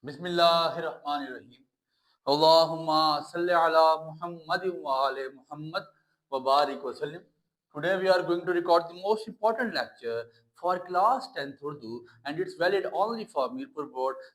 Bismillahirrahmanirrahim. Allahumma salli ala Muhammadin wa ala Muhammad wa barik wa sallim. Today we are going to record the most important lecture for class 10th Urdu and it's valid only for Mirpur board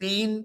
3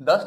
10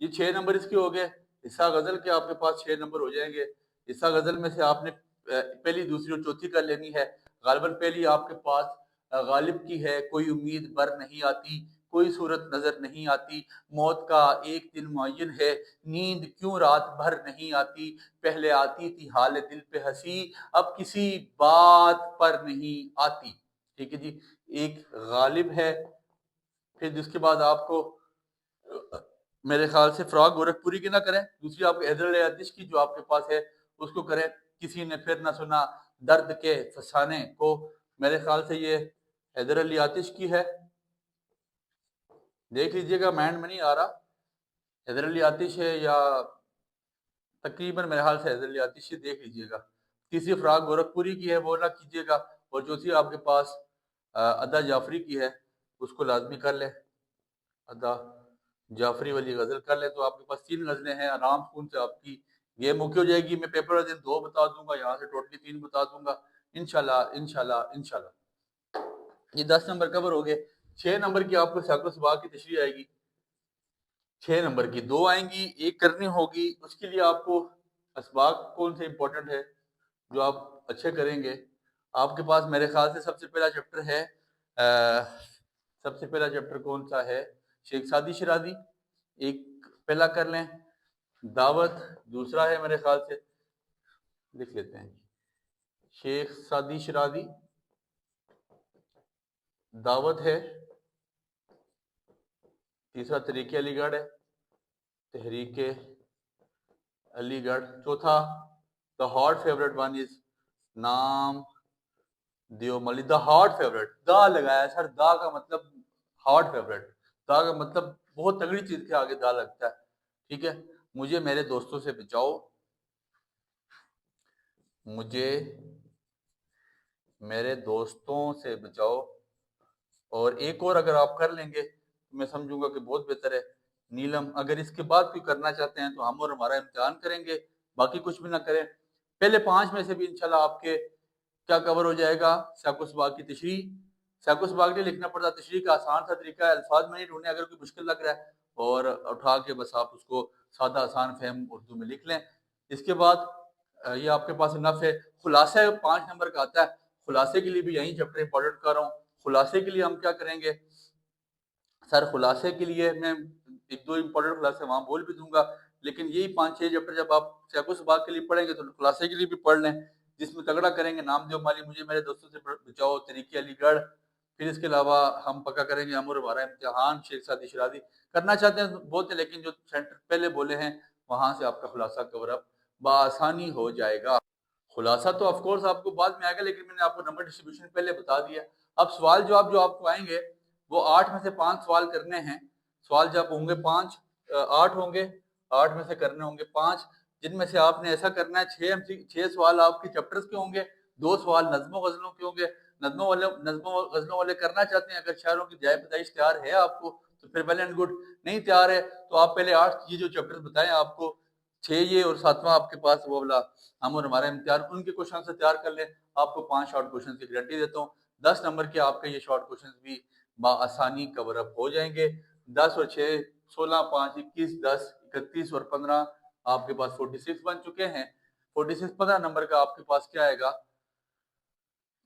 یہ 6 number اس کے ہو گئے. حصہ غزل کے آپ کے پاس 6 number ہو جائیں گے. حصہ غزل میں سے آپ نے پہلی دوسری اور چوتھی کر لینی ہے. غالباً پہلی آپ کے پاس غالب کی ہے، کوئی امید بر نہیں آتی، کوئی صورت نظر نہیں آتی، موت کا ایک دن معین ہے، نیند کیوں رات بھر نہیں آتی، پہلے آتی تھی حال دل پہ ہنسی، اب کسی بات پر نہیں آتی. ٹھیک ہے جی، ایک غالب ہے. پھر جس کے بعد آپ کو میرے خیال سے فراغ گورکھپوری کی نہ کریں، دوسری آپ کو حیدر علی آتش کی جو آپ کے پاس ہے اس کو کریں. کسی نے پھر نہ سنا درد کے فسانے کو، میرے خیال سے یہ حیدر علی آتش کی ہے. دیکھ لیجئے گا، مائنڈ میں نہیں آ رہا حیدر علی آتش ہے یا تقریباً میرے خیال سے حیدر علی آتش ہے، دیکھ لیجئے گا. تیسری فراغ گورکھپوری کی ہے، وہ نہ کیجئے گا. اور چوتھی آپ کے پاس ادا جعفری کی ہے، اس کو لازمی کر لیں. ادا جعفری والی غزل کر لیں تو آپ کے پاس 3 غزلیں ہیں. آرام سکون سے آپ کی گیم اوکے ہو جائے گی. میں پیپر والے دن 2 بتا دوں گا، یہاں سے ٹوٹلی 3 بتا دوں گا انشاءاللہ انشاءاللہ انشاءاللہ. یہ 10 نمبر کور ہو گئے. 6 نمبر کی آپ کو سیاق و سباق کی تشریح آئے گی. 6 نمبر کی 2 آئیں گی، ایک کرنی ہوگی. اس کے لیے آپ کو اسباق کون سے امپورٹنٹ ہے جو آپ اچھے کریں گے. آپ کے پاس میرے خیال سے سب سے پہلا چیپٹر ہے، سب سے پہلا چیپٹر کون سا ہے؟ شیخ سعدی شیرازی، ایک پہلا کر لیں. دعوت دوسرا ہے میرے خیال سے، لکھ لیتے ہیں شیخ سعدی شیرازی. دعوت ہے تیسرا، تحریک علی گڑھ ہے، تحریک علی گڑھ. چوتھا the hot favourite one is نام دیو ملی. دا ہاٹ فیوریٹ، دا لگایا سر، دا کا مطلب ہاٹ فیوریٹ، دا کا مطلب بہت تگڑی چیز کے آگے دا لگتا ہے. ٹھیک ہے. مجھے میرے دوستوں سے بچاؤ، مجھے میرے دوستوں سے بچاؤ. اور ایک اور اگر آپ کر لیں گے تو میں سمجھوں گا کہ بہت بہتر ہے. نیلم، اگر اس کے بعد کوئی کرنا چاہتے ہیں تو ہم اور ہمارا امتحان کریں گے، باقی کچھ بھی نہ کریں. پہلے 5 میں سے بھی انشاءاللہ آپ کے کیا کور ہو جائے گا؟ سیاق و سباق کی تشریح. سیاق و سباق نہیں لکھنا پڑتا، تشریح کا آسان سا طریقہ ہے. الفاظ میں نہیں ڈھونڈنے، اگر کوئی مشکل لگ رہا ہے اور اٹھا کے بس آپ اس کو سادہ آسان فہم اردو میں لکھ لیں. اس کے بعد یہ آپ کے پاس نف ہے. خلاصہ 5 نمبر کا آتا ہے. خلاصے کے لیے بھی یہی چیپٹر امپورٹنٹ کر رہا ہوں. خلاصے کے لیے ہم کیا کریں گے سر؟ خلاصے کے لیے میں 1-2 امپورٹنٹ خلاصے وہاں بول بھی دوں گا، لیکن یہی 5-6 چیپٹر جب آپ سیاق و سباق کے لیے پڑھیں گے تو خلاصے کے لیے بھی پڑھ لیں، جس میں تگڑا کریں گے نام دیو مالی، مجھے میرے دوستوں سے بچاؤ، تحریک علی گڑھ. پھر اس کے علاوہ ہم پکا کریں گے ہم اور ہمارا امتحان، شیخ سعدی شیرازی. کرنا چاہتے ہیں بہت ہے، لیکن جو سینٹر پہلے بولے ہیں وہاں سے آپ کا خلاصہ کور اپ بآسانی ہو جائے گا. خلاصہ تو آف کورس آپ کو بعد میں آئے گا، لیکن میں نے آپ کو نمبر ڈسٹریبیوشن پہلے بتا دیا. اب سوال جواب جو آپ کو آئیں گے وہ 8 میں سے 5 سوال کرنے ہیں. سوال جب ہوں گے 8 ہوں گے، 8 میں سے کرنے ہوں گے 5، جن میں سے آپ نے ایسا کرنا ہے 6 سوال آپ کے چیپٹرز کے ہوں گے، 2 سوال نظم و غزلوں کے ہوں گے. نظم و غزلوں والے کرنا چاہتے ہیں، اگر شاعروں کی جائے پیدائش تیار ہے آپ کو تو پھر ویل اینڈ گڈ. نہیں تیار ہے تو آپ پہلے 8 یہ جو چیپٹر بتائیں آپ کو، 6 یہ اور 7واں آپ کے پاس وہ والا ہم اور ہمارا امتحان، ان کے کوشچن سے تیار کر لیں. آپ کو 5 شارٹ کوشچن کی گارنٹی دیتا ہوں. 10 نمبر کے آپ کے یہ شارٹ کوشچن بھی بآسانی کور اپ ہو جائیں گے. 10 اور 6 16 5 21 10 31 اور 15 آپ کے پاس 46 بن چکے ہیں. 46 15 نمبر کا آپ کے پاس کیا آئے گا؟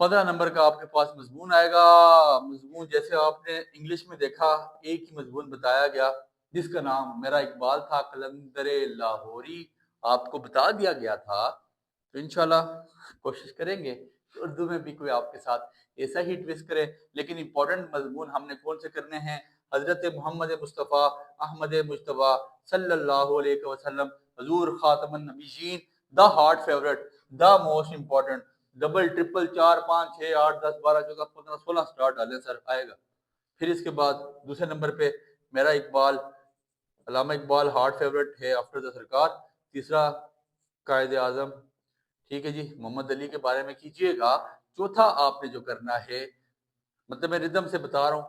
15 نمبر کا آپ کے پاس مضمون آئے گا. مضمون جیسے آپ نے انگلش میں دیکھا، ایک ہی مضمون بتایا گیا جس کا نام میرا اقبال تھا، قلندر لاہوری آپ کو بتا دیا گیا تھا. تو انشاءاللہ کوشش کریں گے کہ اردو میں بھی کوئی آپ کے ساتھ ایسا ہی ٹویسٹ کرے. لیکن امپورٹنٹ مضمون ہم نے کون سے کرنے ہیں؟ حضرت محمد مصطفیٰ احمد مجتبیٰ صلی اللہ علیہ وسلم، حضور خاتم النبیین، the heart favourite, the most important. Double triple 4 5 6 8 10 12 14 15 16 star ڈالیں سر، آئے گا. پھر اس کے بعد دوسرے نمبر پہ میرا اقبال، علامہ اقبال ہارٹ فیوریٹ ہے آفٹر دا سرکار. تیسرا قائد اعظم، ٹھیک ہے جی، محمد علی کے بارے میں کیجئے گا. چوتھا آپ نے جو کرنا ہے، مطلب میں ردم سے بتا رہا ہوں،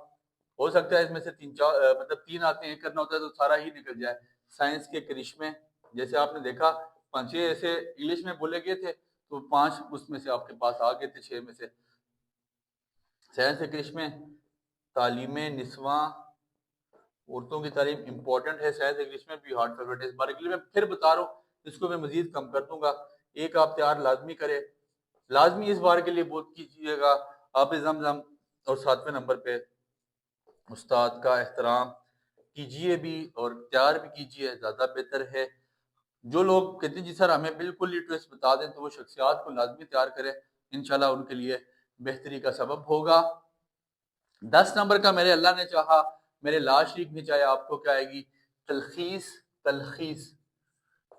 ہو سکتا ہے اس میں سے 3 آتے ہیں، کرنا ہوتا ہے تو سارا ہی نکل جائے. سائنس کے کرشمے، جیسے آپ نے دیکھا 5-6 ایسے انگلش میں بولے گئے تھے تو 5 اس میں سے آپ کے پاس آ گئے تھے 6 میں سے. سائنس کے کرشمے، تعلیم نسواں اردو کی تعلیم امپورٹنٹ ہے، شاید انگلش میں بھی ہارڈ فیوریٹ ہے، اس بار کے لیے میں پھر بتا رہا ہوں، اس کو میں مزید کم کر دوں گا، ایک آپ تیار لازمی کرے، لازمی اس بار کے لیے بہت کیجیے گا آپ زمزم، اور 7ویں نمبر پہ استاد کا احترام کیجیے بھی اور تیار بھی کیجیے، زیادہ بہتر ہے۔ جو لوگ کہتے ہیں جی سر ہمیں بالکل ٹویسٹ بتا دیں، تو وہ شخصیات کو لازمی تیار کرے، انشاءاللہ ان کے لیے بہتری کا سبب ہوگا۔ 10 نمبر کا میرے اللہ نے چاہا، میرے لا شریک نے چاہے، آپ کو کیا آئے گی؟ تلخیص، تلخیص،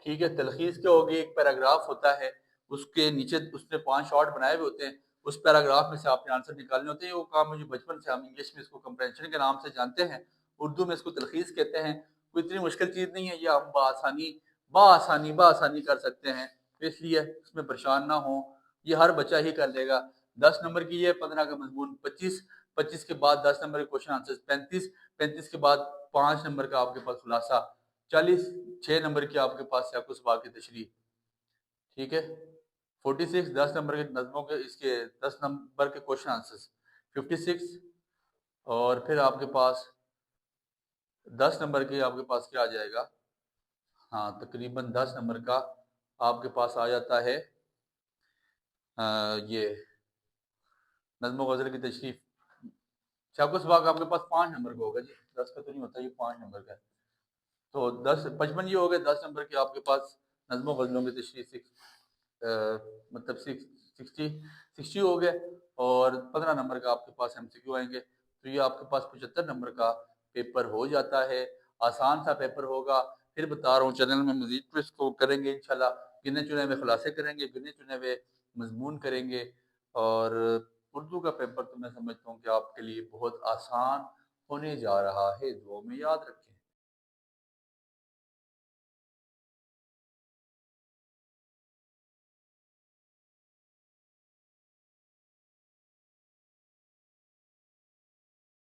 ٹھیک ہے، تلخیص کیا ہوگی؟ ایک پیراگراف ہوتا ہے، اس کے نیچے اس نے 5 شارٹ بنائے ہوئے ہوتے ہیں، اس پیراگراف میں سے آپ نے آنسر نکالنے ہوتے ہیں۔ وہ کام مجھے بچپن سے، ہم انگلش میں اس کو کمپریہنشن کے نام سے جانتے ہیں، اردو میں اس کو تلخیص کہتے ہیں، کوئی اتنی مشکل چیز نہیں ہے، یہ ہم بآسانی کر سکتے ہیں، اس لیے اس میں پریشان نہ ہوں، یہ ہر بچہ ہی کر لے گا۔ 10 نمبر کی یہ 15 کا مضمون 25، 25 کے بعد 10 نمبر کے کوشچن آنسر 35، 35 کے بعد 5 نمبر کا آپ کے پاس خلاصہ 40، 6 نمبر کی آپ کے پاس سیاق و سباق کی تشریح، ٹھیک ہے، 46 10 نمبر کے نظموں کے، اس کے 10 نمبر کے کوشچن آنسر 56، اور پھر آپ کے پاس 10 نمبر کے آپ کے پاس کیا آ جائے گا؟ ہاں تقریباً 10 نمبر کا آپ کے پاس آ جاتا ہے یہ نظم و غزل کی تشریف، سیاق و سباق آپ کے پاس 5 نمبر کا ہوگا جی، 10 کا تو نہیں ہوتا، یہ 5 نمبر کا ہے، تو 55 یہ ہو گئے 10 نمبر کے آپ کے پاس نظم و غزلوں کی تشریح، مطلب 60 ہو گئے، اور 15 نمبر کا آپ کے پاس ایم سی کیو آئیں گے، تو یہ آپ کے پاس 75 نمبر کا پیپر ہو جاتا ہے، آسان سا پیپر ہوگا۔ پھر بتا رہا ہوں چینل میں مزید تو اس کو کریں گے انشاءاللہ، گنے چنے ہوئے خلاصے کریں گے، گنے چنے ہوئے مضمون کریں گے، اور اردو کا پیپر تو میں سمجھتا ہوں کہ آپ کے لیے بہت آسان ہونے جا رہا ہے، دعاؤں میں یاد رکھیں۔